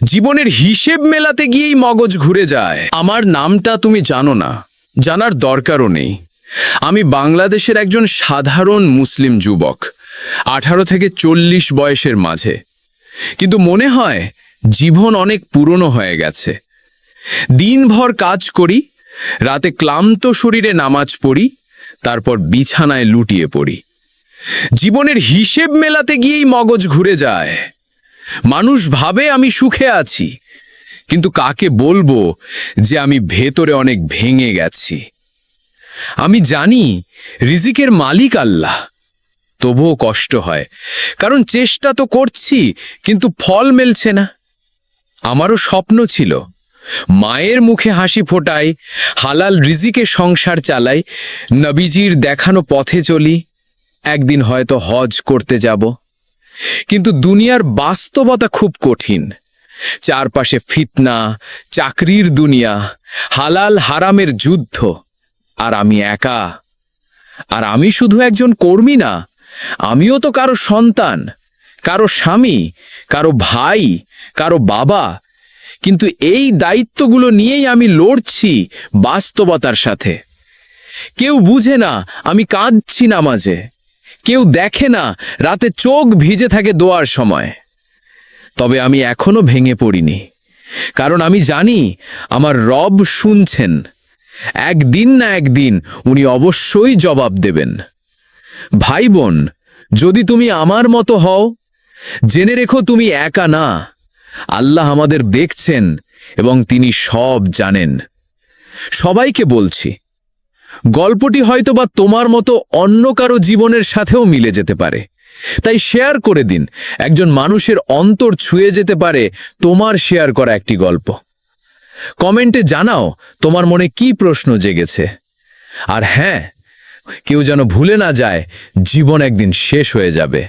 জীবনের হিসেব মেলাতে গিয়েই মগজ ঘুরে যায়। আমার নামটা তুমি জানো না, জানার দরকারও নেই। আমি বাংলাদেশের একজন সাধারণ মুসলিম যুবক, 18 থেকে 40 বয়সের মাঝে। কিন্তু মনে হয় জীবন অনেক পুরনো হয়ে গেছে। দিনভর কাজ করি, রাতে ক্লান্ত শরীরে নামাজ পড়ি, তারপর বিছানায় লুটিয়ে পড়ি। জীবনের হিসেব মেলাতে গিয়েই মগজ ঘুরে যায়। মানুষ ভাবে আমি সুখে আছি, কিন্তু কাকে বলবো যে আমি ভেতরে অনেক ভেঙে গেছি। আমি জানি রিজিকের মালিক আল্লাহ, তবুও কষ্ট হয়, কারণ চেষ্টা তো করছি কিন্তু ফল মেলছে না। আমারও স্বপ্ন ছিল মায়ের মুখে হাসি ফোটাই, হালাল রিজিকে সংসার চালাই, নবীজির দেখানো পথে চলি, একদিন হয়তো হজ করতে যাব। কিন্তু দুনিয়ার বাস্তবতা খুব কঠিন। চারপাশে ফিতনা, চাকরির দুনিয়া, হালাল হারামের যুদ্ধ, আর আমি একা। আর আমি শুধু একজন কর্মী না, আমিও তো কারো সন্তান, কারো স্বামী, কারো ভাই, কারো বাবা। কিন্তু এই দায়িত্বগুলো নিয়েই আমি লড়ছি বাস্তবতার সাথে। কেউ বুঝে না আমি কাঁদছি নামাজে, কেউ দেখে না রাতে চোখ ভিজে থাকে দোয়ার সময়। তবে আমি এখনো ভেঙে পড়িনি, কারণ আমি জানি আমার রব শুনছেন। একদিন না একদিন উনি অবশ্যই জবাব দেবেন। ভাই বোন, যদি তুমি আমার মতো হও, জেনে রেখো তুমি একা না। আল্লাহ আমাদের দেখছেন এবং তিনি সব জানেন। সবাইকে বলছি, গল্পটি হয়তোবা তোমার মতো অন্য কারো জীবনের সাথেও মিলে যেতে পারে। তাই শেয়ার করে দিন। একজন মানুষের অন্তর ছুঁয়ে যেতে পারে তোমার শেয়ার করা একটি গল্প। কমেন্টে জানাও তোমার মনে কি প্রশ্ন জেগেছে। আর হ্যাঁ, কেউ যেন ভুলে না যায় জীবন একদিন শেষ হয়ে যাবে।